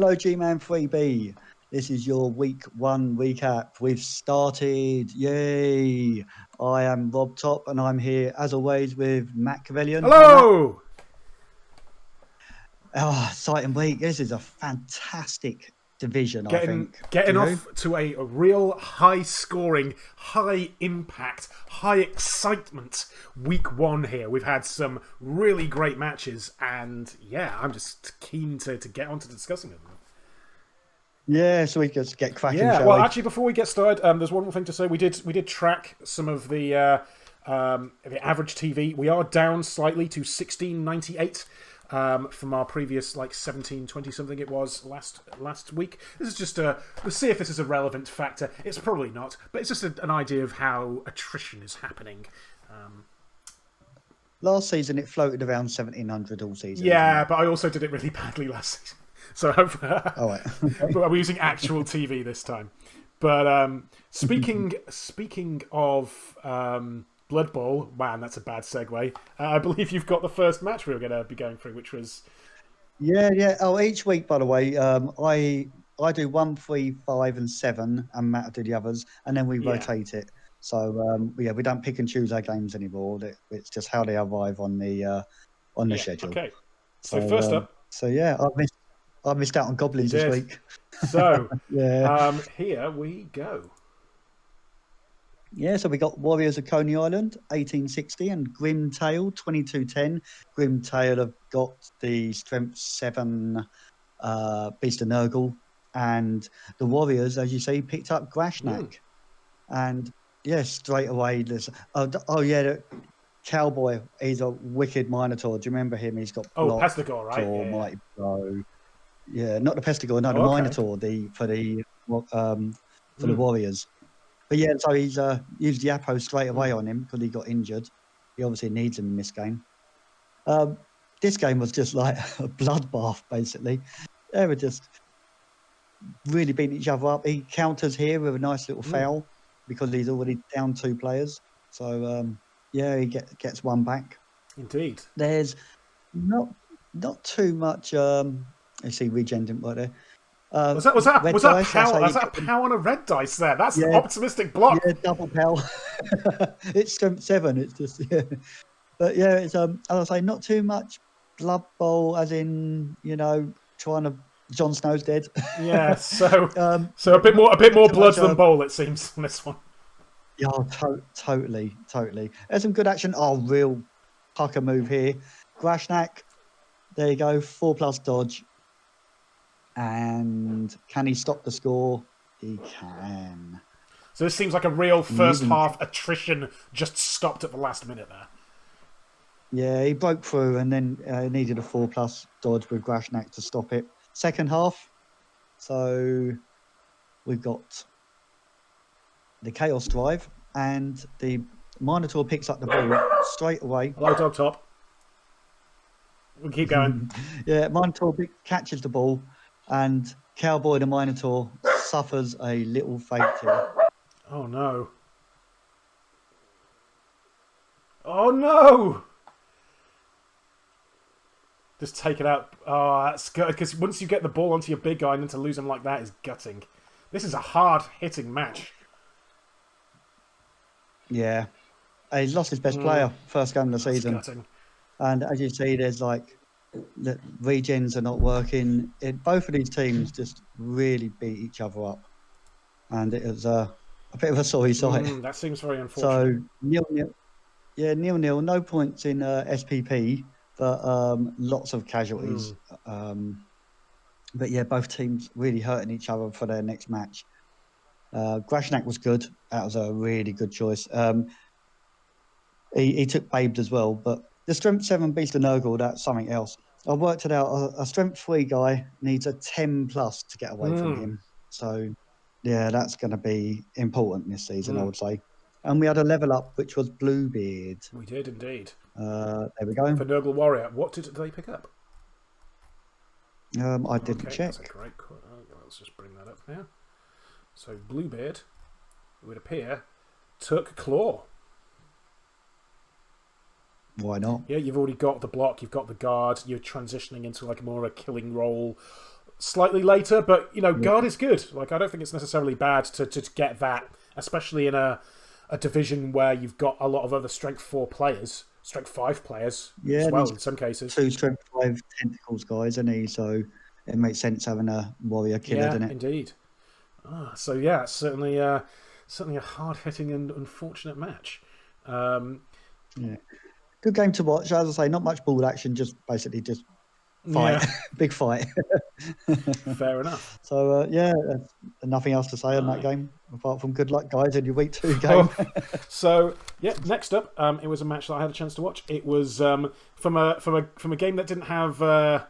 Hello, GMAN 3B. This is your week 1 recap. We've started. Yay! I am Rob Top, and I'm here as always with Matt Cavellion. Hello. Exciting week. This is a fantastic division. Getting off to a real high-scoring, high-impact, high-excitement week 1 here. We've had some really great matches, and yeah, I'm just keen to get on to discussing them. Yeah, so we just get cracking. Yeah, well, actually, before we get started, there's one more thing to say. We did track some of the average TV. We are down slightly to 1698. From our previous 1720 something it was last week. This is just we'll see if this is a relevant factor. It's probably not, but it's just an idea of how attrition is happening. Last season it floated around 1700 all season. Yeah, but I also did it really badly last season, so hopefully, but I'm using actual TV this time. But speaking of Blood Bowl, man, that's a bad segue. I believe you've got the first match we were going to be going through, which was... Yeah. Oh, each week, by the way, I do 1, 3, 5, and 7, and Matt do the others, and then we rotate it. So we don't pick and choose our games anymore. It's just how they arrive on the schedule. Okay. So first up. So yeah, I missed out on goblins this week. So here we go. Yeah, so we got Warriors of Coney Island, 1860, and Grimtail, 2210. Grimtail have got the Strength 7 Beast of Nurgle, and the Warriors, as you see, picked up Grashnak. And yeah, straight away, the Cowboy, he's a wicked Minotaur. Do you remember him? He's got Pestigore, right? Yeah. Mighty Blow. Yeah, not the Pestigore, no, the Minotaur, for the Warriors. But yeah, so he's used Yappo straight away on him because he got injured. He obviously needs him in this game. This game was just like a bloodbath, basically. They were just really beating each other up. He counters here with a nice little foul because he's already down 2 players. So, he gets one back. Indeed. There's not too much... you see, Regen didn't work there. Was that a pow on a red dice there? That's an optimistic block. Yeah, double pow. It's Strength 7. It's just but yeah, it's as I say, not too much Blood Bowl, as in trying to Jon Snow's dead. Yeah, so a bit more blood than bowl, it seems, on this one. Yeah, totally. There's some good action. Oh, real pucker move here. Grashnak. There you go. 4+ dodge. And can he stop the score? He can. So this seems like a real first half attrition just stopped at the last minute there. Yeah, he broke through and then needed a 4+ dodge with Grashnak to stop it. Second half, so we've got the Chaos Drive and the Minotaur picks up the ball straight away. Hello, Dog Top. We'll keep going. Yeah, Minotaur catches the ball. And Cowboy the Minotaur suffers a little fate here. Oh, no. Oh, no! Just take it out. Oh, that's good. Because once you get the ball onto your big guy and then to lose him like that is gutting. This is a hard-hitting match. Yeah. He's lost his best player first game of the season. Gutting. And as you see, there's the regens are not working. Both of these teams just really beat each other up, and it was a bit of a sorry sight. That seems very unfortunate. So 0-0. Yeah, 0-0. No points in SPP, but lots of casualties. But yeah, both teams really hurting each other for their next match. Grashnak was good. That was a really good choice. He took Babed as well, but the Strength 7 Beast of Nurgle, that's something else. I worked it out. A Strength 3 guy needs a 10+ to get away from him. So, yeah, that's going to be important this season, I would say. And we had a level up, which was Bluebeard. We did indeed. There we go. For Nurgle Warrior. What did they pick up? I didn't check. That's a great quote. Let's just bring that up now. So, Bluebeard, it would appear, took Claw. Why not? Yeah, you've already got the block, you've got the guard, you're transitioning into like more a killing role. slightly later, but guard is good. Like, I don't think it's necessarily bad to get that, especially in a division where you've got a lot of other strength 4 players, strength 5 players as well in some cases. 2 strength 5 tentacles guys, isn't he? So it makes sense having a warrior killer, doesn't it? Indeed. So yeah, certainly a hard hitting and unfortunate match. Yeah, good game to watch. As I say, not much ball action, just basically just fight, big fight. Fair enough. So nothing else to say on that game apart from good luck, guys, in your week 2 game. So yeah, next up, it was a match that I had a chance to watch. It was from a game that didn't have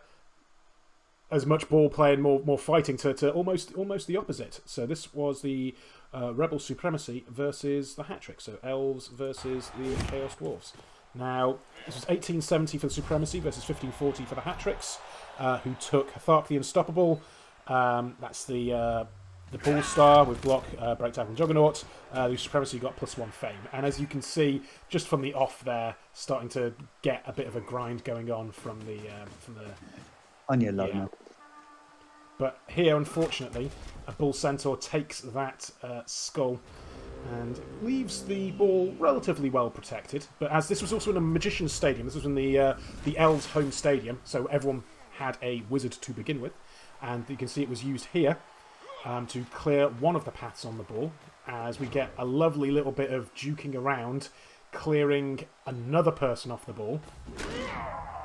as much ball play and more fighting to almost the opposite. So this was the ReBBL Supremacy versus the Hat-Trick. So Elves versus the Chaos Dwarves. Now, this was 1870 for the Supremacy versus 1540 for the Hat-Tricks, who took Hathark the Unstoppable. That's the Ball Star with block, break, tackle, and Juggernaut. The Supremacy got +1 fame. And as you can see, just from the off there, starting to get a bit of a grind going on from the on your loner. But here, unfortunately, a Bull Centaur takes that skull and leaves the ball relatively well protected. But as this was also in a Magician's Stadium, this was in the Elves' home stadium, so everyone had a wizard to begin with. And you can see it was used here to clear one of the paths on the ball, as we get a lovely little bit of juking around, clearing another person off the ball.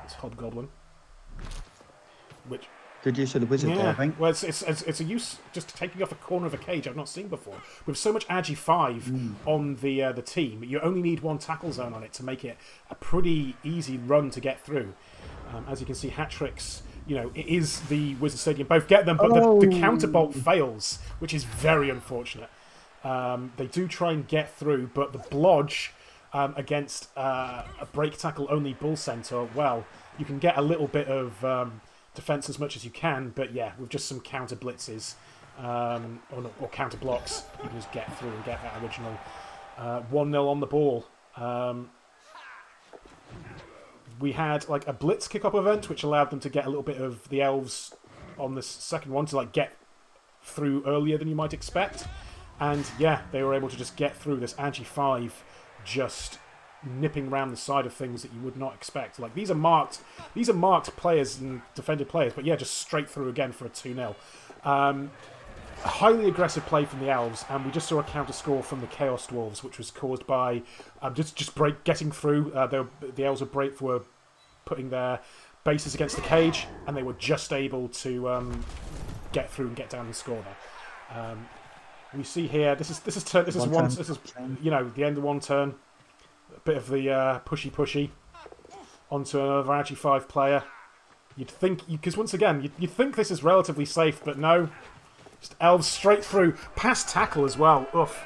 It's Hobgoblin. Which... Good use of the wizard there, I think. Well, it's a use just taking off a corner of a cage I've not seen before. With so much Agi 5 on the team, you only need 1 tackle zone on it to make it a pretty easy run to get through. As you can see, Hat-Tricks, it is the Wizard Stadium. Both get them, but the counterbolt fails, which is very unfortunate. They do try and get through, but the blodge against a break tackle only Bull Centaur, well, you can get a little bit of... defense as much as you can, but yeah, with just some counter blitzes or counter blocks, you can just get through and get that original 1-0 on the ball. We had like a blitz kickoff event, which allowed them to get a little bit of the Elves on this second one to like get through earlier than you might expect, and yeah, they were able to just get through this Agi 5 just nipping around the side of things that you would not expect. Like these are marked players and defended players, but yeah, just straight through again for a 2-0. Highly aggressive play from the Elves, and we just saw a counter score from the Chaos Dwarves, which was caused by just getting through. The Elves were putting their bases against the cage, and they were just able to get through and get down and score there. We see here this is the end of one turn. A bit of the pushy onto another Agi 5 player. You'd think, because once again, you'd think this is relatively safe, but no. Just Elves straight through. Past tackle as well. Oof.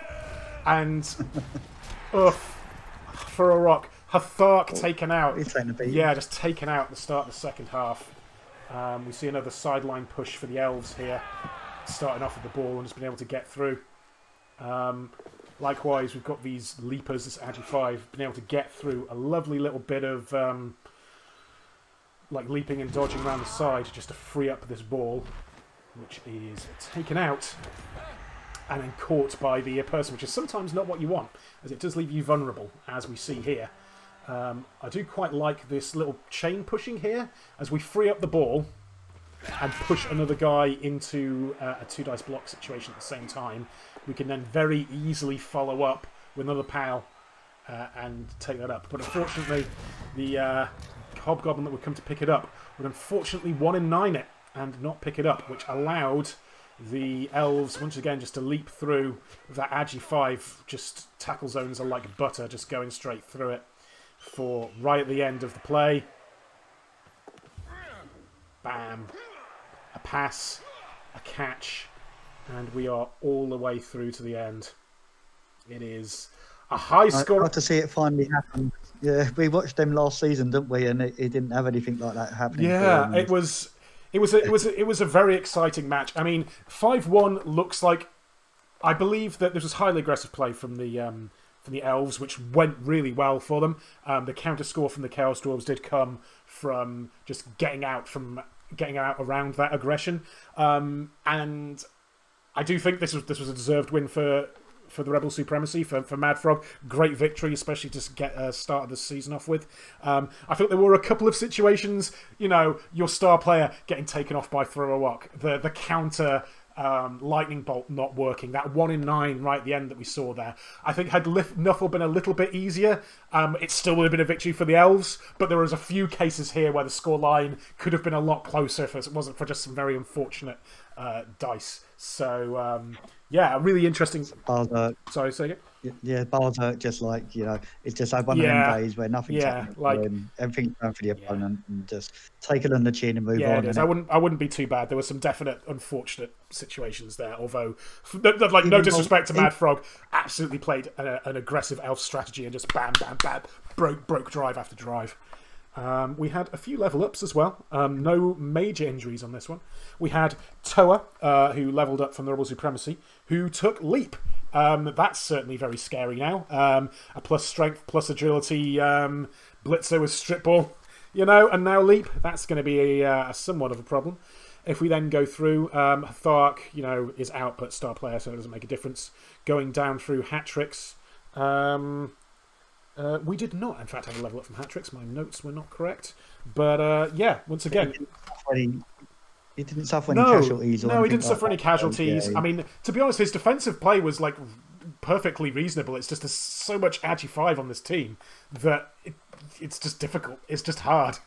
And oof. For a rock. Hathark taken out. Yeah, just taken out at the start of the second half. We see another sideline push for the Elves here. Starting off with the ball and just been able to get through. Likewise, we've got these leapers, this Agi 5, been able to get through a lovely little bit of like leaping and dodging around the side just to free up this ball, which is taken out and then caught by the person, which is sometimes not what you want, as it does leave you vulnerable, as we see here. I do quite like this little chain pushing here, as we free up the ball and push another guy into a 2-dice block situation at the same time. We can then very easily follow up with another pal and take that up. But unfortunately, the Hobgoblin that would come to pick it up would unfortunately 1-in-9 it and not pick it up, which allowed the Elves, once again, just to leap through that Agi 5. Just tackle zones are like butter, just going straight through it for right at the end of the play. Bam. A pass, a catch, and we are all the way through to the end. It is a high score. I got to see it finally happen. Yeah, we watched them last season, didn't we? And it didn't have anything like that happening. Yeah, it was a very exciting match. I mean, 5-1 looks like. I believe that this was highly aggressive play from the Elves, which went really well for them. The counter score from the Chaos Dwarves did come from just getting out from getting out around that aggression, and I do think this was a deserved win for the Rebel Supremacy, for Mad Frog. Great victory, especially to get started the season off with. I think there were a couple of situations, your star player getting taken off by Throw a Rock, the counter lightning bolt not working, that 1 in 9 right at the end that we saw there. I think had Nuffle been a little bit easier, it still would have been a victory for the Elves, but there was a few cases here where the scoreline could have been a lot closer if it wasn't for just some very unfortunate dice. So, yeah, really interesting. Berserk. Sorry, say again? Yeah, Berserk, just like, it's just like one of them days where nothing's happening like, for him. Everything's going for the opponent and just take it on the chin and move on. Yeah, it is. I wouldn't be too bad. There were some definite unfortunate situations there, although, like, no disrespect to Mad Frog, absolutely played an aggressive elf strategy and just bam, bam, bam, broke drive after drive. We had a few level ups as well. No major injuries on this one. We had Toa, who leveled up from the Rebel Supremacy, who took Leap. That's certainly very scary now. A plus strength, plus agility blitzer with strip ball, and now Leap. That's going to be a somewhat of a problem. If we then go through, Thark, is out, but star player, so it doesn't make a difference. Going down through hat tricks. We did not, in fact, have a level up from hat tricks. My notes were not correct. But, yeah, once again... He didn't suffer any casualties. No, he didn't suffer any casualties. I mean, to be honest, his defensive play was, like, perfectly reasonable. It's just so much Agi 5 on this team that it's just difficult. It's just hard.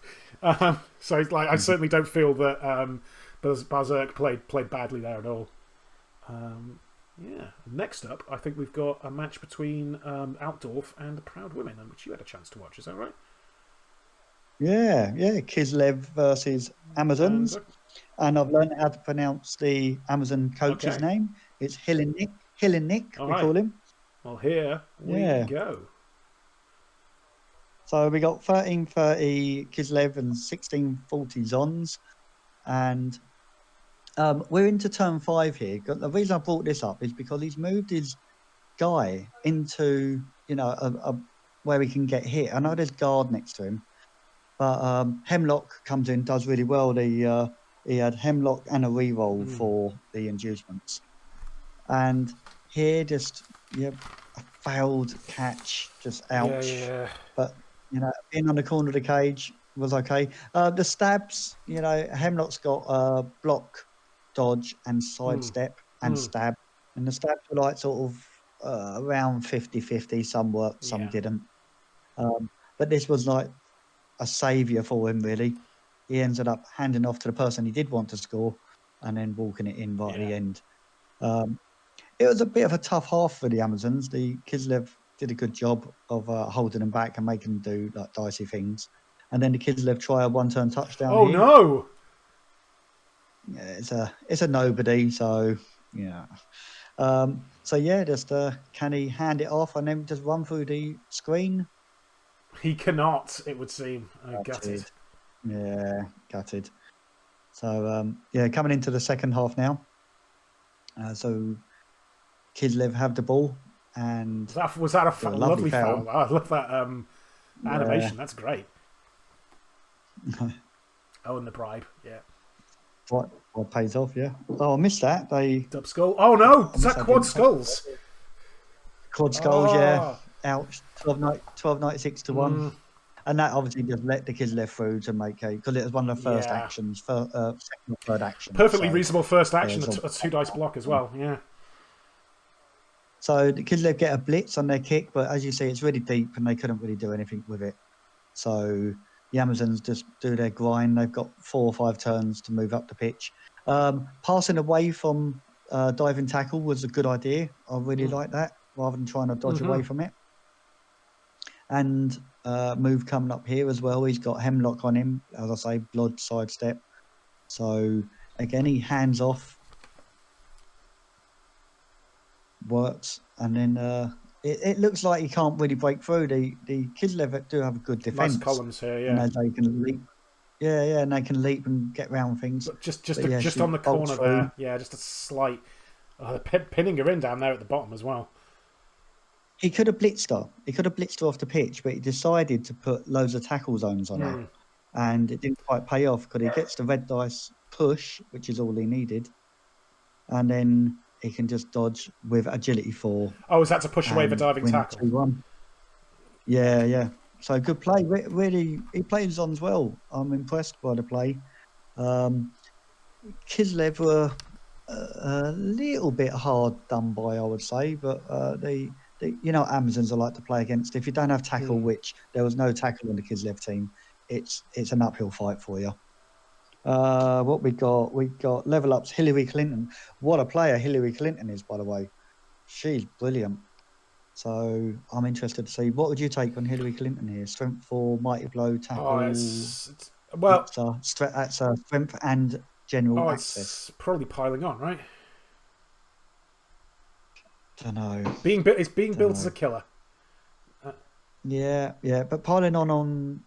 So, like, I certainly don't feel that Berserk played badly there at all. Yeah. Next up, I think we've got a match between Altdorf and the Proud Women, which you had a chance to watch. Is that right? Yeah. Kislev versus Amazons. And I've learned how to pronounce the Amazon coach's name. It's Hillenik, we call him. Well, here we go. So we got 1330 Kislev and 1640 Zons. And we're into turn 5 here. The reason I brought this up is because he's moved his guy into, where he can get hit. I know there's guard next to him, but Hemlock comes in, does really well. He had Hemlock and a reroll for the inducements. And here just, a failed catch, just ouch. Yeah. But, being on the corner of the cage was okay. The stabs, Hemlock's got block, dodge, and sidestep and stab. And the stabs were like sort of around 50-50. Some worked, some didn't. But this was like a saviour for him, really. He ended up handing off to the person he did want to score and then walking it in right at the end. It was a bit of a tough half for the Amazons. The Kislev did a good job of holding them back and making them do like dicey things. And then the Kislev try a one-turn touchdown. Oh, here. No! Yeah, it's a nobody, so, yeah. Just can he hand it off and then just run through the screen? He cannot, it would seem. Gutted. Yeah, gutted. So, coming into the second half now. So, Kislev have the ball. And was that a lovely foul? I love that animation. That's great. And the bribe, yeah. What pays off, yeah. Oh, I missed that. Dub skull. Oh, no. Is that quad skulls? Quad skulls, yeah. Ouch. 1296 to 1. And that obviously just let the Kislev through to make because it was one of the first actions, second or third actions. Perfectly reasonable first action, a 2-dice block as well, yeah. So the Kislev get a blitz on their kick, but as you see, it's really deep and they couldn't really do anything with it. So the Amazons just do their grind. They've got 4 or 5 turns to move up the pitch. Passing away from diving tackle was a good idea. I really like that, rather than trying to dodge away from it. And move coming up here as well. He's got Hemlock on him, as I say, blood sidestep. So again, he hands off, works, and then it looks like he can't really break through. The Kislev do have a good defense. Nice columns here, yeah. And they can leap. Yeah, and they can leap and get round things. But just on the corner there. Yeah, just a slight pinning her in down there at the bottom as well. He could have blitzed her. He could have blitzed her off the pitch, but he decided to put loads of tackle zones on her. and it didn't quite pay off because he gets the red dice push, which is all he needed, and then he can just dodge with agility 4 Oh, is that to push away the and diving win tackle? 2-1. Yeah, yeah. So good play. Really, he plays on as well. I'm impressed by the play. Kislev were a little bit hard done by, I would say, but the Amazons I like to play against. If you don't have tackle, which there was no tackle on the Kislev team, it's an uphill fight for you. What we got? We got level ups. Hillary Clinton. What a player Hillary Clinton is, by the way. She's brilliant. So I'm interested to see what would you take on Hillary Clinton here? Strength 4, mighty blow, Oh, tackle. well, That's strength and general access. it's probably piling on, right? Don't know. It's being built as a killer. Yeah, but piling on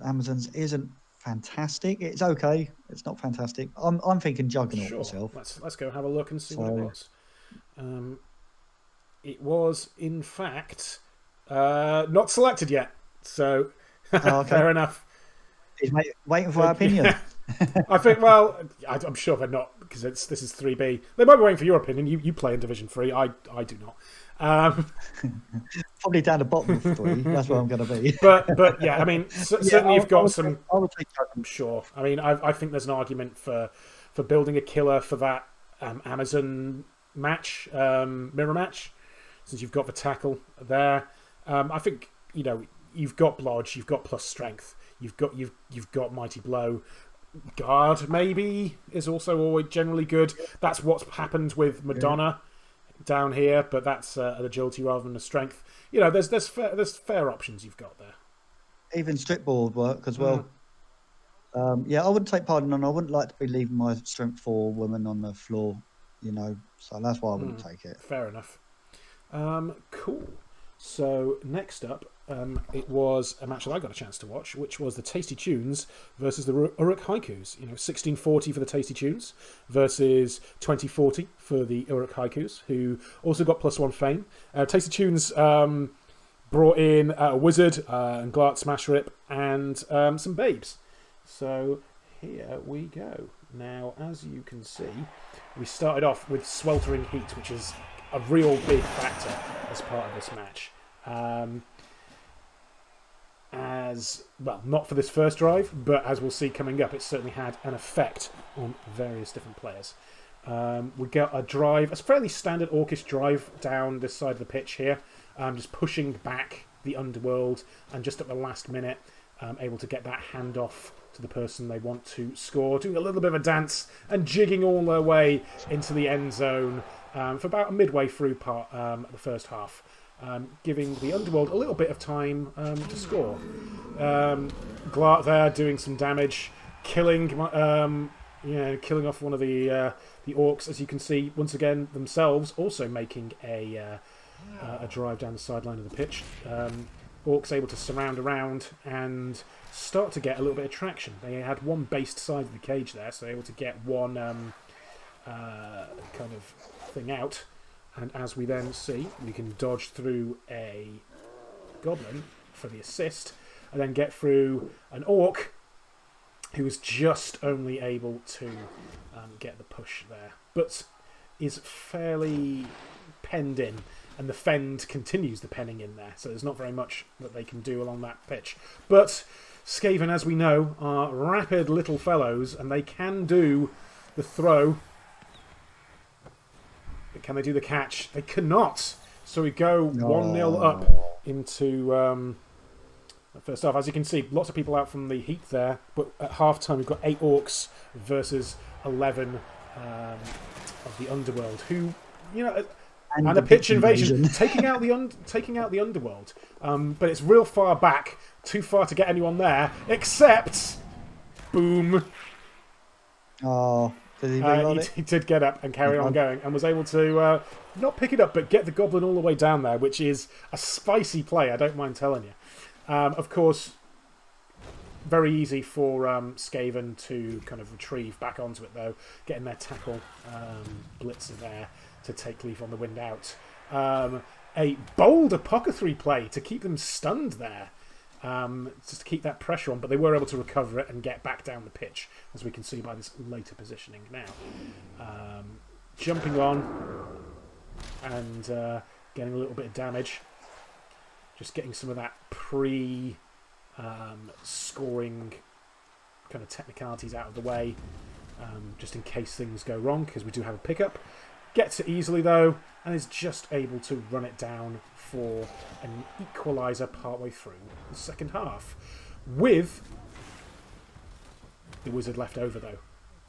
Amazons isn't fantastic. It's okay. It's not fantastic. I'm thinking Juggernaut Sure. myself. Let's go have a look and see what it was. It was, in fact, not selected yet. So, fair enough. He's waiting for our opinion. I think, well, I'm sure they're not, because this is 3B. They might be waiting for your opinion. You play in Division 3. I do not. Probably down the bottom of 3. That's where I'm going to be. but yeah, I mean, certainly you've got some. I would take Juggernaut. Sure. I mean, I think there's an argument for building a killer for that Amazon match, mirror match, since you've got the tackle there. I think you've got Blodge, you've got plus strength, you've got mighty blow. Guard maybe is also always generally good. That's what's happened with Madonna down here, but that's an agility rather than a strength. There's fair options you've got there. Even strip ball would work as well. I wouldn't take pardon on. I wouldn't like to be leaving my strength 4 woman on the floor. So that's why I wouldn't take it. Fair enough. Cool. So next up, it was a match that I got a chance to watch, which was the Tasty Tunes versus the Uruk Haikus. 1640 for the Tasty Tunes versus 2040 for the Uruk Haikus, who also got +1 fame. Tasty Tunes brought in a wizard and Glart Smash Rip and some babes. So here we go. Now, as you can see, we started off with Sweltering Heat, which is a real big factor as part of this match. As well, not for this first drive, but as we'll see coming up, it certainly had an effect on various different players. We got a drive, a fairly standard Orcish drive down this side of the pitch here, just pushing back the Underworld, and just at the last minute, able to get that handoff to the person they want to score, doing a little bit of a dance and jigging all their way into the end zone for about a midway through part the first half, giving the Underworld a little bit of time to score. Glart there doing some damage, killing off one of the Orcs, as you can see once again themselves also making a drive down the sideline of the pitch. Orcs able to surround around and start to get a little bit of traction. They had one based side of the cage there, so they're able to get one kind of thing out. And as we then see, we can dodge through a Goblin for the assist, and then get through an Orc who is just only able to get the push there, but is fairly penned in. And the Fend continues the penning in there, so there's not very much that they can do along that pitch. But Skaven, as we know, are rapid little fellows, and they can do the throw. But can they do the catch? They cannot. So we go 1-0 up into the first half. As you can see, lots of people out from the Heat there, but at half-time we've got 8 Orcs versus 11 of the Underworld, who, and a pitch invasion, taking out the Underworld. But it's real far back, too far to get anyone there, except, boom. Oh, did he reload it? He did get up and carry on going, and was able to not pick it up, but get the Goblin all the way down there, which is a spicy play, I don't mind telling you. Of course, very easy for Skaven to kind of retrieve back onto it, though, getting their tackle blitzer there to take Leaf on the Wind out. A bold apothecary play to keep them stunned there. just to keep that pressure on, but they were able to recover it and get back down the pitch, as we can see by this later positioning now. Jumping on and getting a little bit of damage. Just getting some of that pre-scoring kind of technicalities out of the way, just in case things go wrong, because we do have a pickup. Gets it easily, though, and is just able to run it down for an equaliser partway through the second half, with the Wizard left over, though.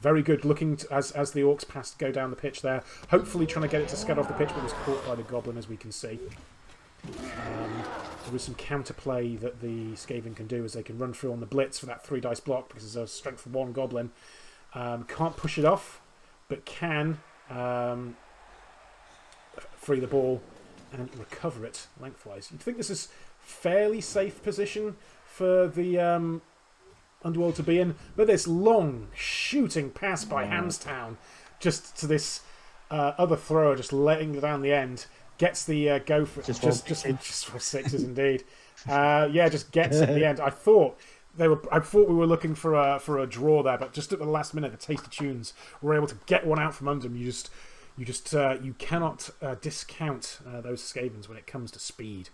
Very good looking as the Orcs go down the pitch there, hopefully trying to get it to scud off the pitch, but was caught by the Goblin, as we can see. There was some counterplay that the Skaven can do, as they can run through on the Blitz for that 3 dice block, because it's a strength of 1 Goblin. Can't push it off, but can free the ball and recover it lengthwise. You'd think this is fairly safe position for the Underworld to be in, but this long shooting pass by Hamstown just to this other thrower, just letting down the end, gets the go for it. Just for sixes indeed. Just gets it at the end. I thought we were looking for a draw there, but just at the last minute, the Tasty Tunes were able to get one out from under them. You cannot discount those Skavens when it comes to speed.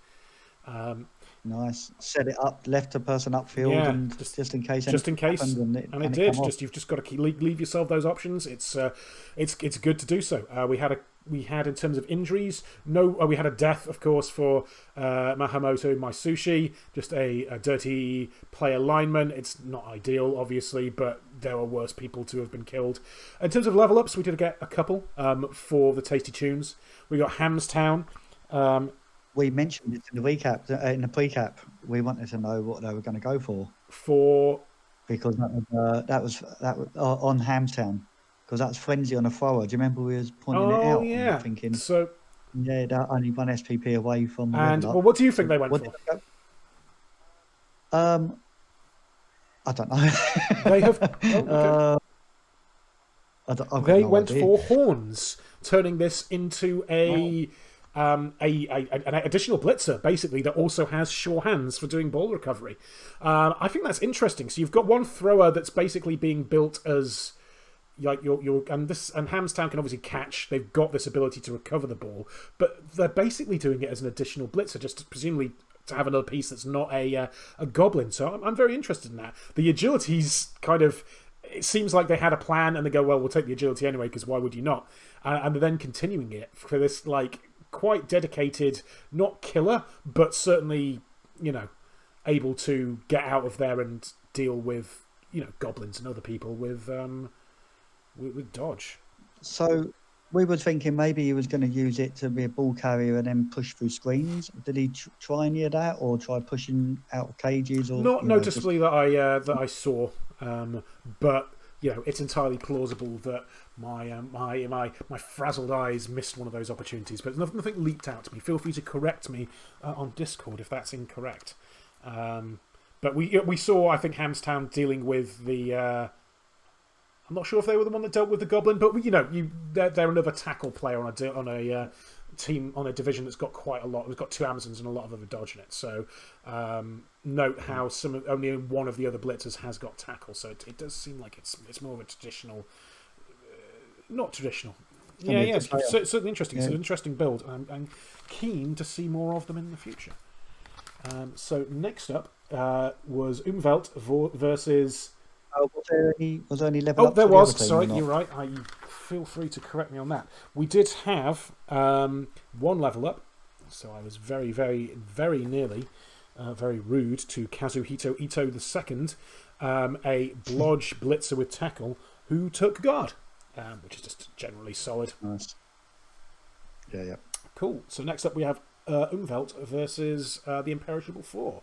Nice. Set it up, left a person upfield, and just in case. Just in case, and it did. You've just got to leave yourself those options. It's good to do so. We had in terms of injuries, we had a death, of course, for Mahamoto Maisushi, just a dirty player lineman. It's not ideal, obviously, but there are worse people to have been killed. In terms of level ups, we did get a couple for the Tasty Tunes. We got Hamstown. We mentioned it in the recap, in the pre-cap. We wanted to know what they were going to go for. Because that was on Hamstown. Because that's Frenzy on a thrower. Do you remember we was pointing it out? Yeah. And thinking, so that only 1 SPP away from. And what do you think they went for? I don't know. They have. They went for horns, turning this into an additional blitzer, basically, that also has sure hands for doing ball recovery. I think that's interesting. So you've got one thrower that's basically being built as and Hamstown can obviously catch. They've got this ability to recover the ball, but they're basically doing it as an additional blitzer, just presumably to have another piece that's not a goblin. So I'm very interested in that. The agility's kind of. It seems like they had a plan, and they go, well, we'll take the agility anyway, because why would you not? And they're then continuing it for this quite dedicated, not killer, but certainly, able to get out of there and deal with, goblins and other people with dodge. So we were thinking maybe he was going to use it to be a ball carrier and then push through screens. Did he try any of that, or try pushing out of cages? Or not noticeably that I saw, but. It's entirely plausible that my frazzled eyes missed one of those opportunities, but nothing leaped out to me. Feel free to correct me on Discord if that's incorrect. But we saw, I think, Hamstown dealing with the. I'm not sure if they were the one that dealt with the Goblin, but they're another tackle player on a team, on a division that's got quite a lot. We've got 2 Amazons and a lot of other dodge in it. So note how only one of the other blitzers has got tackle. So it does seem like it's more of a traditional, not traditional. Certainly interesting. It's an interesting build. I'm keen to see more of them in the future. So next up was Umvelt versus. Was there any level up? There was. Sorry, you're right. Feel free to correct me on that. We did have 1 level up, so I was very, very, very nearly very rude to Kazuhito Ito II, a blodge blitzer with tackle who took guard, which is just generally solid. Nice. Yeah. Cool. So next up we have Umvelt versus the Imperishable 4.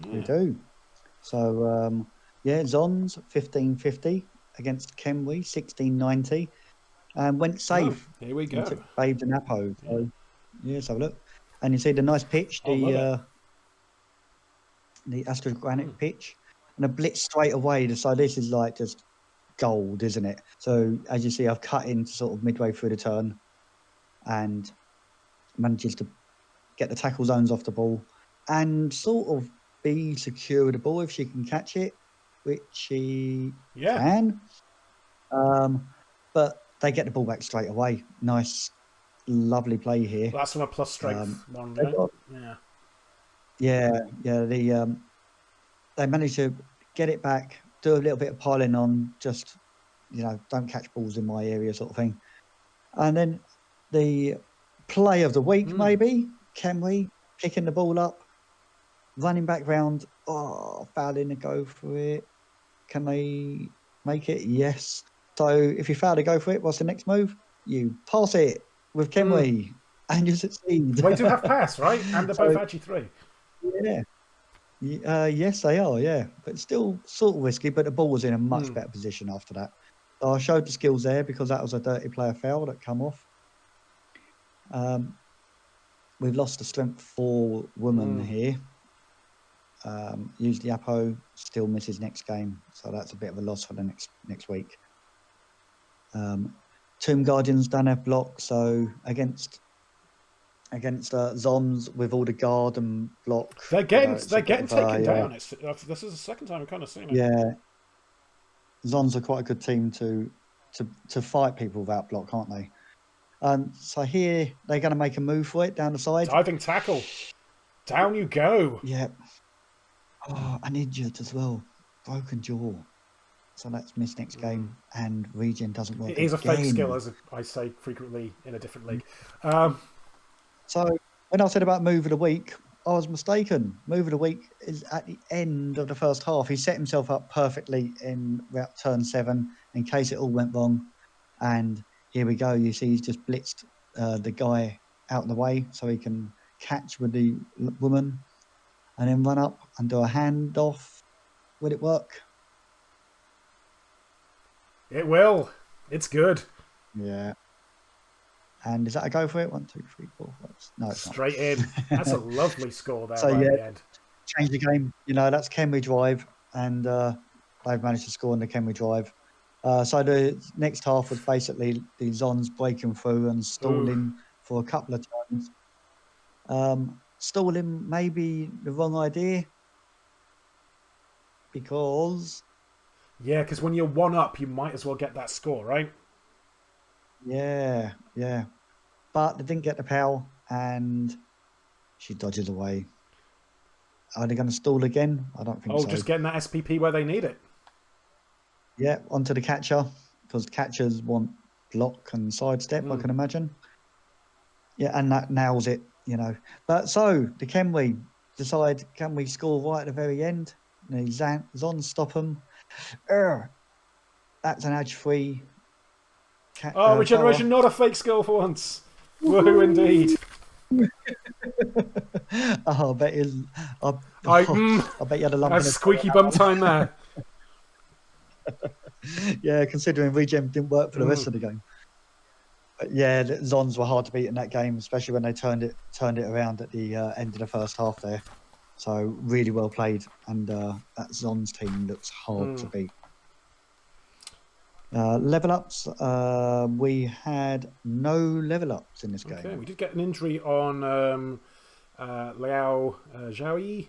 Yeah. We do. So, Zons 1550 against Kenwi 1690, and went safe. Here we go. Babes and Apo. So, let's have a look. And you see the nice pitch, the Astrogranite pitch, and a blitz straight away. So this is like just gold, isn't it? So as you see, I've cut into sort of midway through the turn, and manages to get the tackle zones off the ball, and sort of be secure with the ball if she can catch it, which she can. But they get the ball back straight away. Nice, lovely play here. Well, that's from a plus strength one, yeah. They managed to get it back, do a little bit of piling on, just don't catch balls in my area sort of thing. And then the play of the week, maybe Kenry picking the ball up, running back round, fouling to go for it. Can they make it? Yes. So if you fail to go for it, what's the next move? You pass it with Kenry and you succeed. They do have pass, right? And they're both AG3. Yeah. Yes, they are, yeah. But still sort of risky, but the ball was in a much better position after that. So I showed the skills there because that was a dirty player foul that come off. We've lost the strength 4 woman here. Use the Apo, still misses next game, so that's a bit of a loss for the next week. Tomb Guardians don't have block, so against Zons with all the guard and block, they're getting taken down. This is the second time we've kind of seen it. Yeah, Zons are quite a good team to fight people without block, aren't they? So here they're going to make a move for it down the side. Diving tackle, down you go. Yeah. Oh, and injured as well, broken jaw. So that's missed next game, and regen doesn't work. It is a fake skill, as I say frequently in a different league. So when I said about move of the week, I was mistaken. Move of the week is at the end of the first half. He set himself up perfectly in turn 7 in case it all went wrong. And here we go. You see he's just blitzed the guy out of the way so he can catch with the woman and then run up and do a handoff. Will it work? It will. It's good. Yeah. And is that a go for it? 1, 2, 3, 4, 5. No, it's straight in. That's a lovely score there. So right at the end. Change the game. That's Kenry drive, and they've managed to score in the Kenry drive. So the next half was basically the Zons breaking through and stalling for a couple of times. Stalling may be the wrong idea because when you're 1 up, you might as well get that score, right? Yeah. But they didn't get the power, and she dodges away. Are they going to stall again? I don't think so. Just getting that SPP where they need it. Yeah, onto the catcher, because catchers want block and sidestep, I can imagine. Yeah, and that nails it, But so, the Kenry decide, can we score right at the very end? Zon stop them. That's an edge-free. Regeneration, not a fake skill for once. Woohoo, indeed. I bet you had a lump. That's squeaky bum time there. Yeah, considering regen didn't work for the rest of the game. But yeah, the Zons were hard to beat in that game, especially when they turned it around at the end of the first half there. So really well played, and that Zons team looks hard to beat. Level ups, we had no level ups in this game. Okay, we did get an injury on Liao Zhaoyi.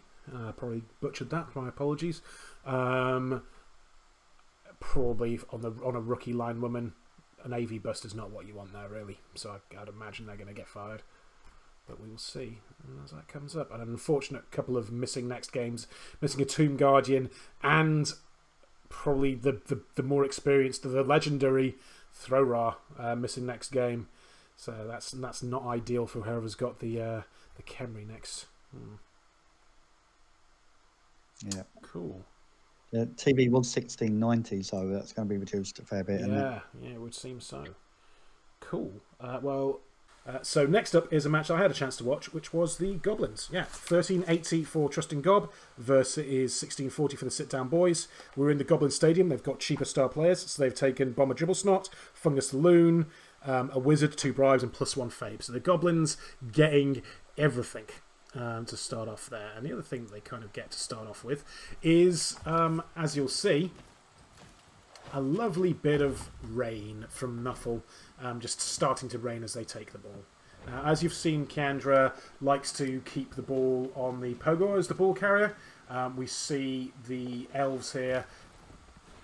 Probably butchered that. My apologies. Probably on a rookie line woman, an AV bust is not what you want there, really. So I'd imagine they're going to get fired. But we will see as that comes up. And an unfortunate couple of missing next games, missing a Tomb Guardian and probably the more experienced, the legendary Thro-Ra missing next game. So that's not ideal for whoever's got the Kenry next. Yeah. Cool. The TV was 1690, so that's going to be reduced a fair bit. Yeah, it would seem so. Cool. So next up is a match I had a chance to watch, which was the Goblins. Yeah, 1380 for Trusting Gob versus 1640 for the Sit Down Boys. We're in the Goblin Stadium. They've got cheaper star players, so they've taken Bomber Dribblesnot, Fungus the Loon, a Wizard, 2 Bribes, and +1 Fabe. So the Goblins getting everything to start off there. And the other thing that they kind of get to start off with is, as you'll see, a lovely bit of rain from Nuffle, just starting to rain as they take the ball. As you've seen, Kendra likes to keep the ball on the pogo as the ball carrier. We see the elves here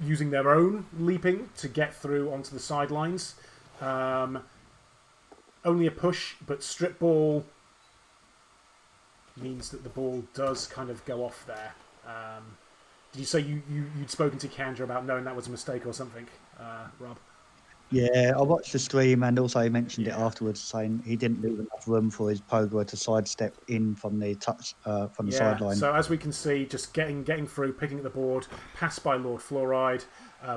using their own leaping to get through onto the sidelines. Only a push, but strip ball means that the ball does kind of go off there. Did you say you'd spoken to Kendra about knowing that was a mistake or something, Rob? Yeah, I watched the stream, and also he mentioned it afterwards, saying he didn't leave enough room for his pogo to sidestep in from the touch from the sideline. So as we can see, just getting through, picking at the board, passed by Lord Fluoride,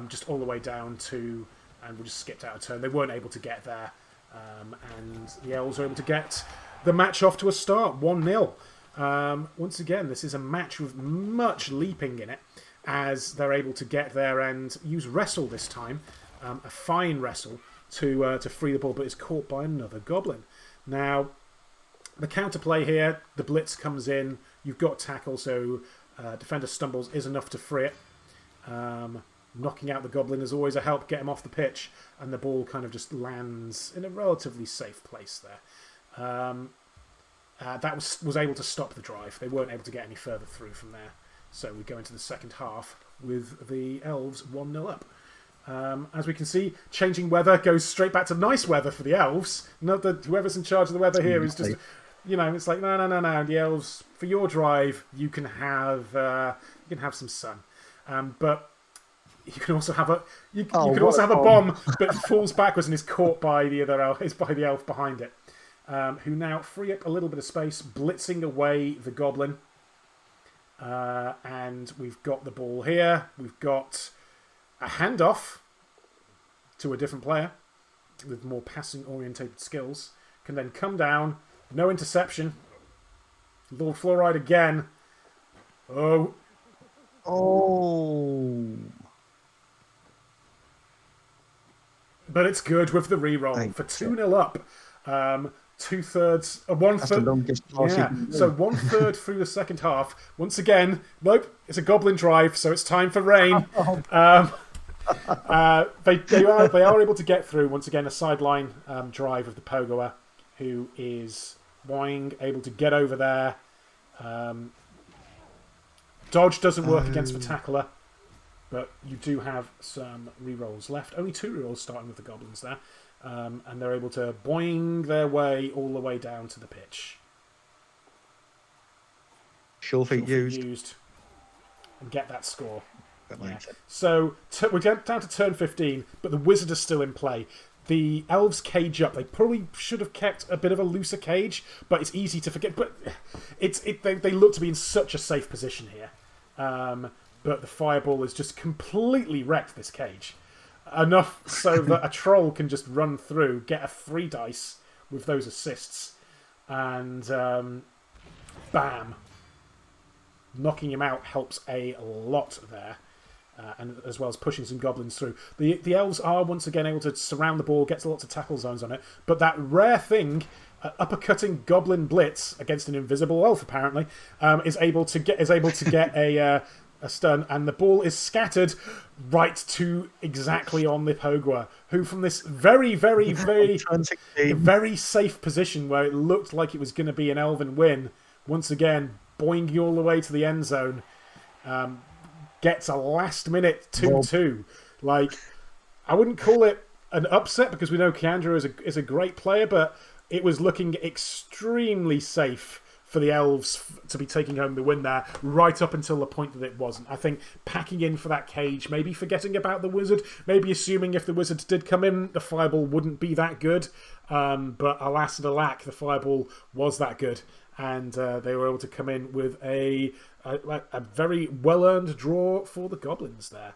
just all the way down to, and we just skipped out a turn. They weren't able to get there, and the Elves were able to get the match off to a start, 1-0. Once again, this is a match with much leaping in it, as they're able to get there and use wrestle this time. A fine wrestle to free the ball, but is caught by another goblin. Now, the counterplay here, the blitz comes in, you've got tackle, so defender stumbles is enough to free it. Knocking out the goblin is always a help, get him off the pitch, and the ball kind of just lands in a relatively safe place there. That was able to stop the drive. They weren't able to get any further through from there. So we go into the second half with the Elves 1-0 up. As we can see, changing weather goes straight back to nice weather for the Elves. Not that whoever's in charge of the weather here is just, it's like no. The Elves, for your drive, you can have some sun, but you can also have a bomb that falls backwards and is caught by the other elf. Is by the elf behind it, who now free up a little bit of space, blitzing away the goblin, and we've got the ball here. We've got a handoff to a different player with more passing-orientated skills. Can then come down. No interception. Lord Fluoride again. Oh. But it's good with the re-roll for 2-0 up. 2/3, 1/3. That's the longest pass you can do. So 1/3 through the second half. Once again, nope, it's a goblin drive, so it's time for rain. They are able to get through. Once again, a sideline drive of the Pogoer, who is Boing, able to get over there. Dodge doesn't work against the tackler, but you do have some rerolls left. Only 2 rerolls starting with the goblins there. And they're able to boing their way all the way down to the pitch. Sure feet used. And get that score. Yeah. So we're down to turn 15, but the wizard is still in play. The elves cage up. They probably should have kept a bit of a looser cage, but it's easy to forget. But they look to be in such a safe position here. But the fireball has just completely wrecked this cage. Enough so that a troll can just run through, get a 3 dice with those assists, and bam. Knocking him out helps a lot there. And as well as pushing some goblins through. The elves are once again able to surround the ball, gets lots of tackle zones on it, but that rare thing, uppercutting goblin blitz against an invisible elf apparently, is able to get a stun, and the ball is scattered right to exactly on the Pogoer, who from this very, very, very, very safe position where it looked like it was going to be an elven win, once again boinging all the way to the end zone. Gets a last-minute 2-2. Like, I wouldn't call it an upset because we know Keandra is a great player, but it was looking extremely safe for the elves to be taking home the win there, right up until the point that it wasn't. I think packing in for that cage, maybe forgetting about the wizard, maybe assuming if the wizard did come in, the fireball wouldn't be that good. But alas and alack, the fireball was that good. And they were able to come in with a very well-earned draw for the goblins there.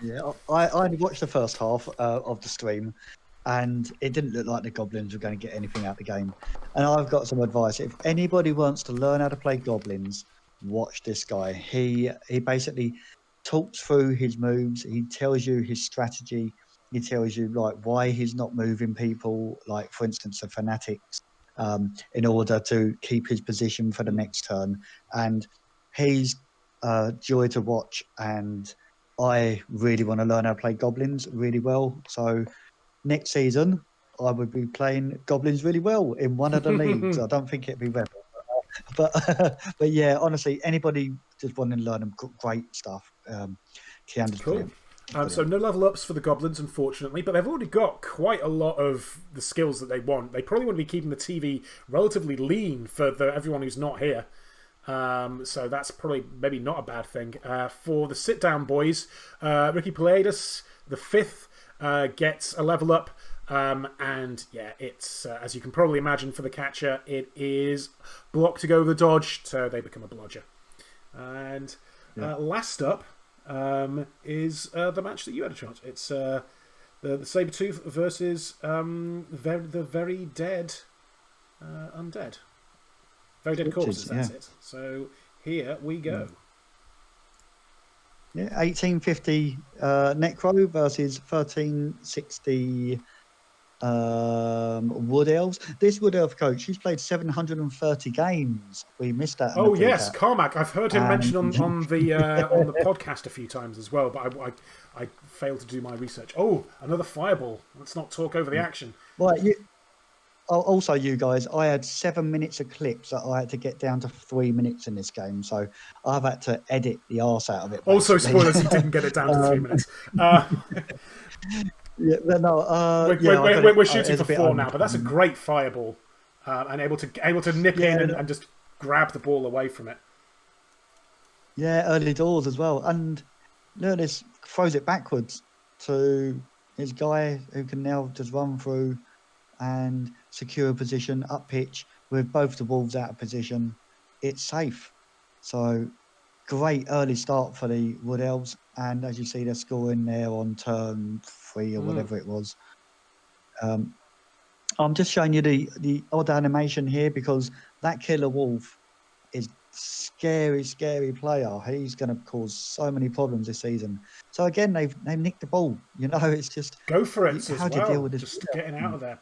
Yeah, I watched the first half of the stream, and it didn't look like the goblins were going to get anything out of the game. And I've got some advice. If anybody wants to learn how to play goblins, watch this guy. He basically talks through his moves. He tells you his strategy. He tells you like why he's not moving people, like for instance the fanatics, in order to keep his position for the next turn. And he's joy to watch, and I really want to learn how to play goblins really well. So next season, I would be playing goblins really well in one of the leagues. I don't think it'd be ReBBL. But but yeah, honestly, anybody just wanting to learn them, great stuff. Kiander's Cool. brilliant. So no level ups for the goblins, unfortunately, but they've already got quite a lot of the skills that they want. They probably want to be keeping the TV relatively lean for everyone who's not here. So that's probably maybe not a bad thing. For the sit-down boys, Ricky Pallades, the 5th, gets a level up. And yeah, it's, as you can probably imagine for the catcher, it is block to go the dodge, so they become a blodger. And last up is the match that you had a chance. It's the Sabertooth versus the very dead undead. Very dead corpses, that's it. So here we go. Yeah, 1850 Necro versus 1360 Wood Elves. This Wood Elf coach, he's played 730 games. We missed that. Oh yes, Carmack. I've heard him mentioned on the podcast a few times as well, but I failed to do my research. Oh, another fireball. Let's not talk over the action. Right. Also, you guys, I had 7 minutes of clips that I had to get down to 3 minutes in this game, so I've had to edit the arse out of it. Basically. Also, spoilers, he didn't get it down to 3 minutes. Yeah, no, we're shooting for 4 now, but that's a great fireball, and able to nip in and just grab the ball away from it. Yeah, early doors as well, and Lernis throws it backwards to his guy who can now just run through and secure a position up pitch with both the Wolves out of position. It's safe. So great early start for the Wood Elves. And as you see, they're scoring there on turn 3 or whatever it was. I'm just showing you the odd animation here because that Killer Wolf is scary player. He's going to cause so many problems this season. So again, they've nicked the ball. It's just go for it. How do you deal with this? Just getting out of there.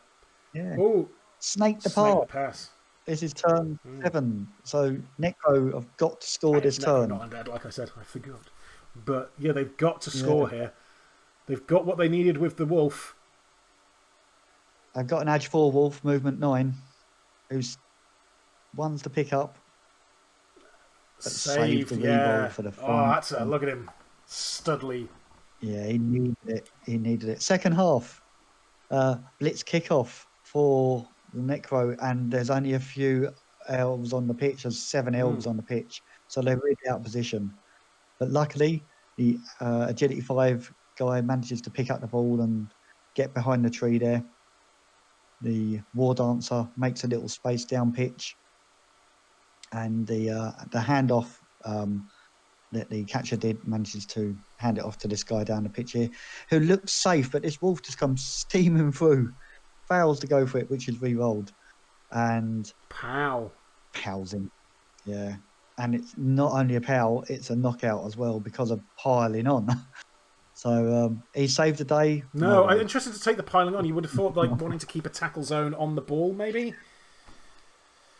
Yeah. Oh, snake the pass. This is turn 7. So Necro have got to score this turn. Not undead, like I said, I forgot. But yeah, they've got to score here. They've got what they needed with the wolf. I've got an edge 4 wolf, movement 9, who's one's to pick up. Saved the ReBBL for the front. Oh, look at him, Studley. Yeah, he needed it. Second half, blitz kickoff for the Necro, and there's only a few elves on the pitch. There's 7 elves on the pitch, so they're really out of position. But luckily, the agility 5 guy manages to pick up the ball and get behind the tree there. The War Dancer makes a little space down pitch, and the handoff that the catcher did manages to hand it off to this guy down the pitch here, who looks safe, but this wolf just comes steaming through, fails to go for it, which is re-rolled, and pows him. Yeah, and it's not only a pow, it's a knockout as well because of piling on. So he saved the day. No, I'm interested to take the piling on. You would have thought like wanting to keep a tackle zone on the ball, maybe.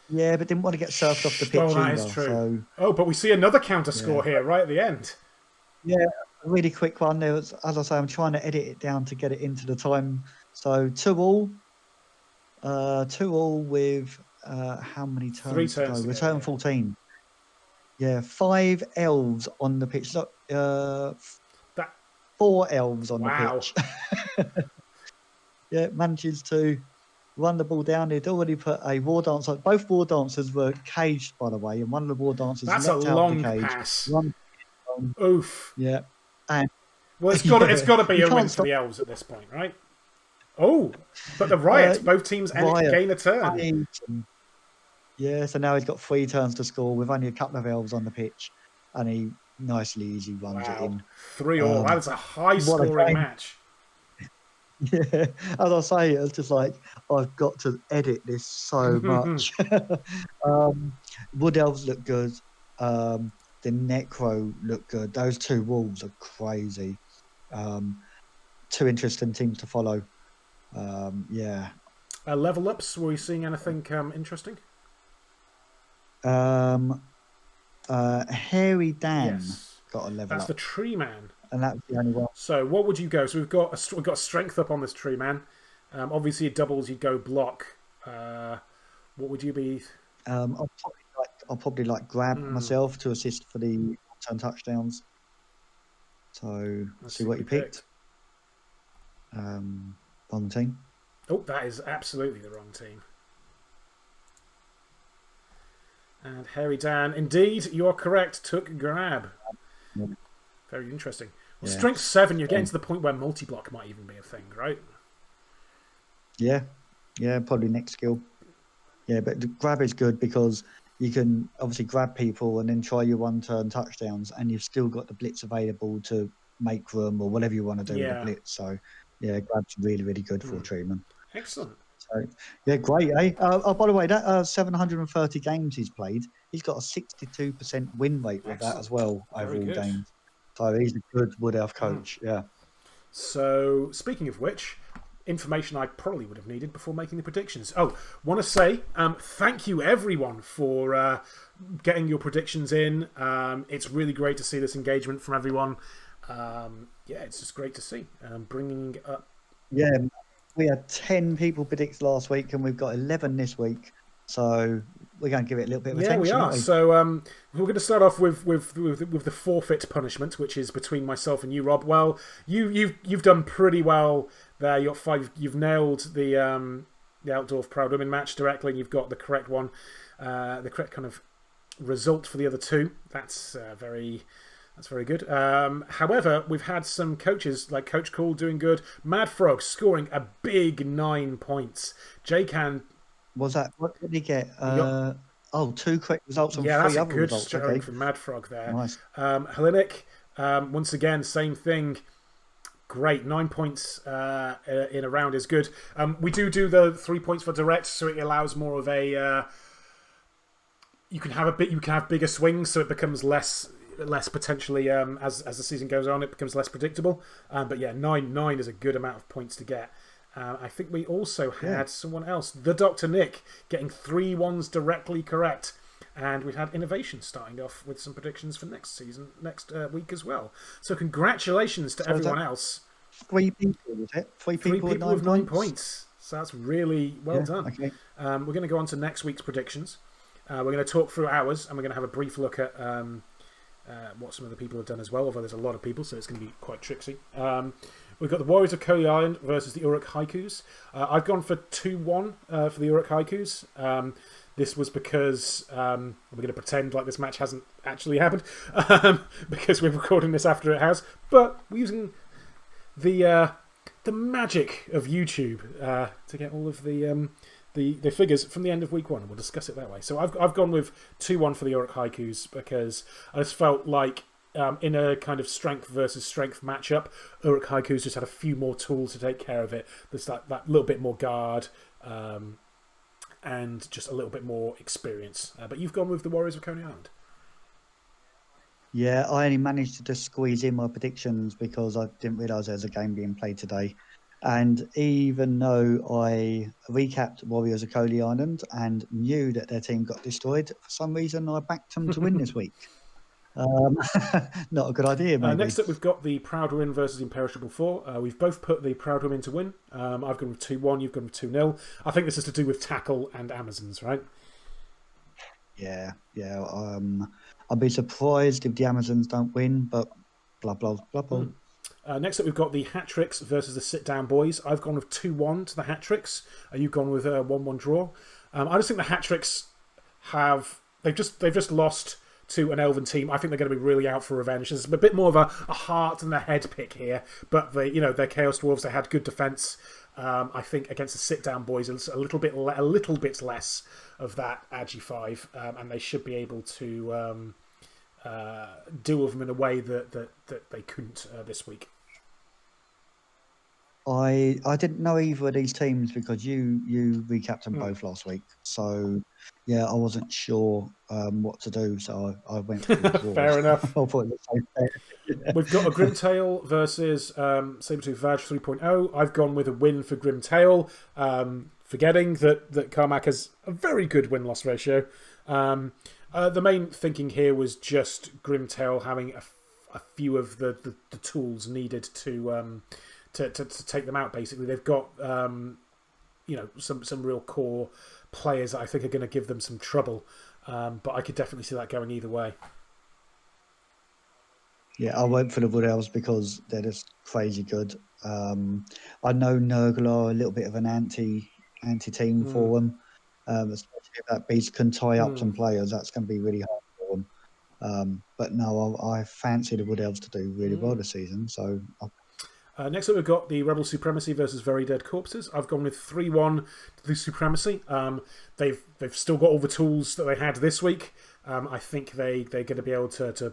Yeah, but didn't want to get surfed off the pitch. Oh, that is true. So... but we see another counter score here right at the end. Yeah, a really quick one. There was, as I say, I'm trying to edit it down to get it into the time. So 2-2 with how many turns? 3 turns. We're turn 14. Yeah, 5 elves on the pitch. Look, 4 elves on the pitch. Yeah, manages to run the ball down. He'd already put a War Dancer. Both War Dancers were caged, by the way, and one of the War Dancers leapt out of the cage. Pass. Oof. Yeah. And well, it's got to be a win for the elves at this point, right? Oh, but the Riot, both teams gain a turn. Yeah, so now he's got 3 turns to score with only a couple of elves on the pitch, and he nicely easy runs it in. 3-3. That is a high-scoring match. Yeah, as I say, it's just like I've got to edit this so much. Wood Elves look good. The Necro look good. Those 2 wolves are crazy. 2 interesting teams to follow. Yeah. Level ups. Were you seeing anything interesting? Hairy Dan got a level up. That's the Tree Man. And that's the only one. So what would you go? So we've got a strength up on this Tree Man. Obviously, it doubles. You'd go block. What would you be? I'll probably like grab myself to assist for the turn touchdowns. So Let's see what you picked. picked. Wrong team. Oh, that is absolutely the wrong team. And Hairy Dan, indeed, you are correct. Took grab. Yeah. Very interesting. Well, Yeah. strength 7, you're getting to the point where multi-block might even be a thing, right? Yeah, probably next skill. Yeah, but the grab is good because you can obviously grab people and then try your one-turn touchdowns, and you've still got the blitz available to make room or whatever you want to do with the blitz. So, yeah, grab's really, really good for treatment. Excellent. So, yeah, great, eh? By the way, that 730 games he's played, he's got a 62% win rate with that as well over all games. So he's a good Wood Elf coach, yeah. So, speaking of which, information I probably would have needed before making the predictions. Oh, want to say thank you everyone for getting your predictions in. It's really great to see this engagement from everyone. Yeah, it's just great to see. Bringing up. Yeah, we had 10 people predict last week, and we've got 11 this week. So we're going to give it a little bit of attention. Yeah, we are. So we're going to start off with the forfeit punishment, which is between myself and you, Rob. Well, you've done pretty well there. You got 5. You've nailed the outdoor proud women match directly, and you've got the correct one, the correct kind of result for the other 2. That's very good. However, we've had some coaches like Coach Cool doing good. Mad Frog scoring a big 9 points. GMAN. Was that, what did he get? 2 correct results on 3 other results. Yeah, that's a good showing for Mad Frog there. Nice. Hellenic, once again, same thing. Great, 9 points in a round is good. We do the 3 points for direct, so it allows more of a. You can have bigger swings, so it becomes less potentially as the season goes on. It becomes less predictable. But yeah, 9 is a good amount of points to get. I think we also had someone else, the Dr. Nick, getting 3 ones directly correct. And we've had Innovation starting off with some predictions for next week as well. So congratulations to everyone else. 3 people, was it? 3 people with 9 points. So that's really well done. Okay. We're going to go on to next week's predictions. We're going to talk through ours, and we're going to have a brief look at what some of the people have done as well, although there's a lot of people, so it's going to be quite tricksy. We've got the Warriors of Kobe Island versus the Uruk Haikus. I've gone for 2-1 for the Uruk Haikus. This was because we're going to pretend like this match hasn't actually happened because we're recording this after it has. But we're using the magic of YouTube to get all of the figures from the end of week 1, and we'll discuss it that way. So I've gone with 2-1 for the Uruk Haikus because I just felt like in a kind of strength versus strength matchup, Uruk Haikus just had a few more tools to take care of it. There's that little bit more guard and just a little bit more experience. But you've gone with the Warriors of Coney Island. Yeah, I only managed to just squeeze in my predictions because I didn't realise there was a game being played today. And even though I recapped Warriors of Coney Island and knew that their team got destroyed, for some reason I backed them to win this week. Not a good idea, maybe. Next up, we've got the Proud Women versus Imperishable 4. We've both put the Proud Women to win. I've gone with 2-1, you've gone with 2-0. I think this is to do with tackle and Amazons, right? Yeah. I'll be surprised if the Amazons don't win, but blah, blah, blah, blah. Next up, we've got the Hat-Tricks versus the Sit-Down Boys. I've gone with 2-1 to the Hat-Tricks. You've gone with a 1-1 draw. I just think the Hat-Tricks they've just lost to an Elven team. I think they're going to be really out for revenge. There's a bit more of a heart and a head pick here, but they're Chaos Dwarves. They had good defense. I think against the Sit-Down Boys, it's a little bit less of that Agi 5, and they should be able to deal with them in a way that they couldn't this week. I didn't know either of these teams because you recapped them both last week. So, yeah, I wasn't sure what to do, so I went for the draw. Fair enough. I thought it was safe. We've got a Grimtail versus Sabretooth Vag 3.0. I've gone with a win for Grimtail, forgetting that Carmack has a very good win-loss ratio. The main thinking here was just Grimtail having a few of the tools needed to to take them out. Basically, they've got some real core players that I think are going to give them some trouble. But I could definitely see that going either way. Yeah, I went for the Wood Elves because they're just crazy good. I know Nurgle are a little bit of an anti-team for them, especially if that beast can tie up some players. That's going to be really hard for them. But no, I fancy the Wood Elves to do really well this season. So next up, we've got the Rebel Supremacy versus Very Dead Corpses. I've gone with 3-1 to the Supremacy. They've still got all the tools that they had this week. I think they're going to be able to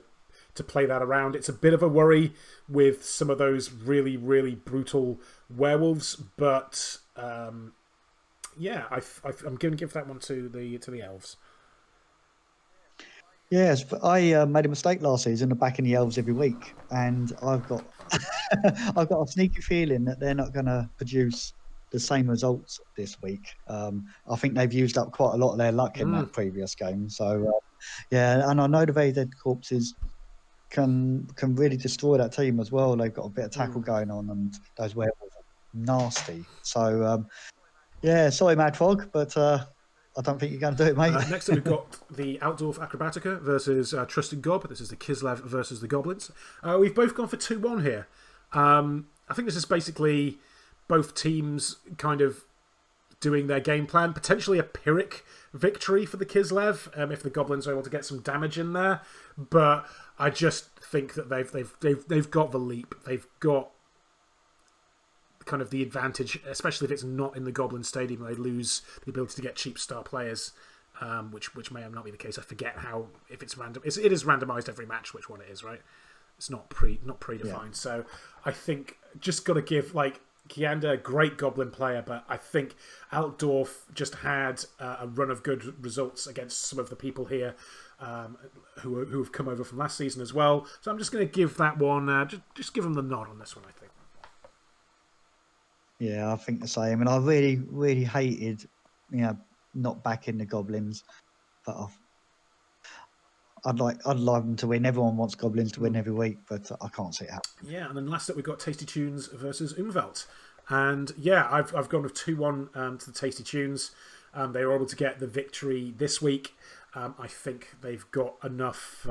play that around. It's a bit of a worry with some of those really, really brutal werewolves, but I'm going to give that one to the elves. Yes, but I made a mistake last season of backing the elves every week, and I've got I've got a sneaky feeling that they're not going to produce the same results this week. I think they've used up quite a lot of their luck in that previous game. So yeah, and I know the Very Dead Corpses can really destroy that team as well. They've got a bit of tackle going on, and those werewolves are nasty. So yeah, sorry, Mad Frog, but I don't think you're going to do it, mate. Next up, we've got the Altdorf Acrobatica versus Trusted Gob. This is the Kislev versus the Goblins. We've both gone for 2-1 here. I think this is basically both teams kind of doing their game plan. Potentially a Pyrrhic victory for the Kislev if the Goblins are able to get some damage in there. But I just think that they've got the leap. They've got kind of the advantage, especially if it's not in the Goblin Stadium. They lose the ability to get cheap star players, which may or not be the case. I forget how, if it's random. It is randomized every match which one it is, right? It's not predefined. Yeah. So I think just got to give Kianda, great Goblin player, but I think Altdorf just had a run of good results against some of the people here who have come over from last season as well. So I'm just going to give that one, just give them the nod on this one, I think. Yeah, I think the same. And I really, really hated, not backing the Goblins, but I'd like them to win. Everyone wants Goblins to win every week, but I can't see it happening. Yeah, and then last up we've got Tasty Tunes versus Umwelt. And yeah, I've gone with 2-1 to the Tasty Tunes. They were able to get the victory this week. I think they've got enough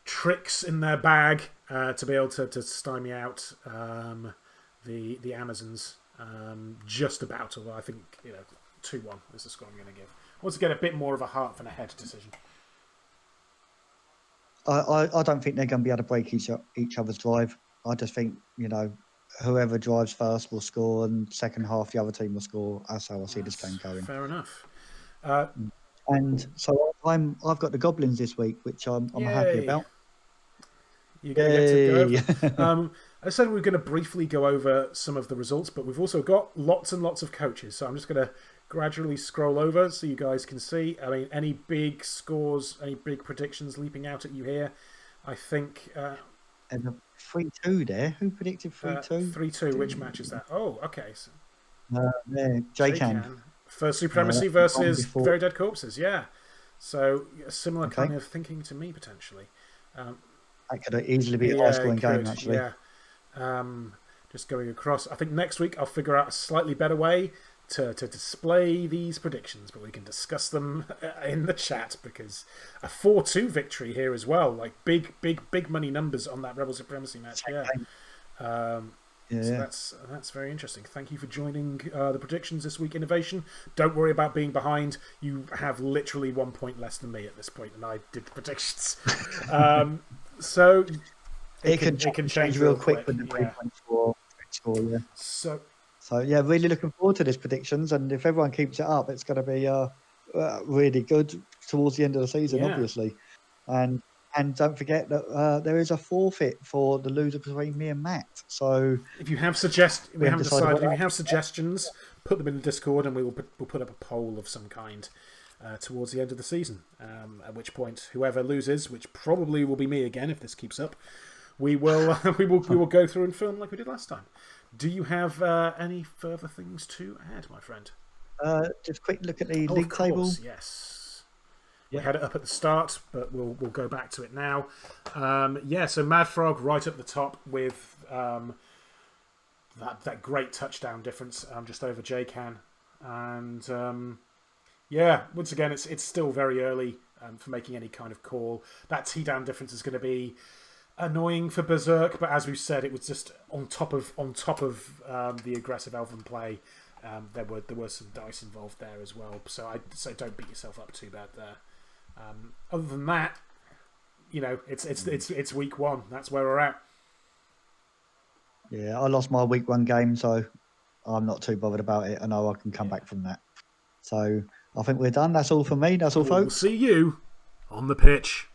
tricks in their bag to be able to stymie out the Amazons. Just about, although I think 2-1 is the score I'm going to give. Once again, a bit more of a heart than a head decision. I don't think they're going to be able to break each other's drive. I just think, whoever drives first will score, and second half the other team will score. That's how I see this game going. Fair enough. And so I've got the Goblins this week, which I'm happy about. You're going to get to go over. I said we were going to briefly go over some of the results, but we've also got lots and lots of coaches. So I'm just going to gradually scroll over so you guys can see. I mean, any big scores, any big predictions leaping out at you here? I think... and a 3-2 there. Who predicted 3-2? 3-2. Which match is that? Oh, okay. So, GMAN. For Supremacy versus Very Dead Corpses, yeah. So a similar kind of thinking to me, potentially. That could easily be a high-scoring game, actually. Yeah. Just going across. I think next week I'll figure out a slightly better way to display these predictions, but we can discuss them in the chat, because a 4-2 victory here as well, like big money numbers on that Rebel Supremacy match. So that's very interesting. Thank you for joining the predictions this week, Innovation. Don't worry about being behind. You have literally 1 point less than me at this point, and I did the predictions. So it can change real quick with the 3.4 score. Yeah. So yeah, really looking forward to these predictions, and if everyone keeps it up, it's going to be really good towards the end of the season, obviously. And don't forget that there is a forfeit for the loser between me and Matt. So if you have suggestions, put them in the Discord, and we'll put up a poll of some kind towards the end of the season. At which point, whoever loses, which probably will be me again if this keeps up, we will go through and film like we did last time. Do you have any further things to add, my friend? Just a quick look at the league table. Yes. We had it up at the start, but we'll go back to it now. So Mad Frog right at the top with that great touchdown difference just over GMAN. And yeah, once again, it's still very early for making any kind of call. That T-down difference is going to be annoying for Berserk, but as we've said, it was just on top of the aggressive Elven play. There were some dice involved there as well, so don't beat yourself up too bad there. Other than that, it's week 1. That's where we're at. Yeah, I lost my week 1 game, so I'm not too bothered about it. I know I can come back from that. So I think we're done. That's all for me. That's all, folks. We'll see you on the pitch.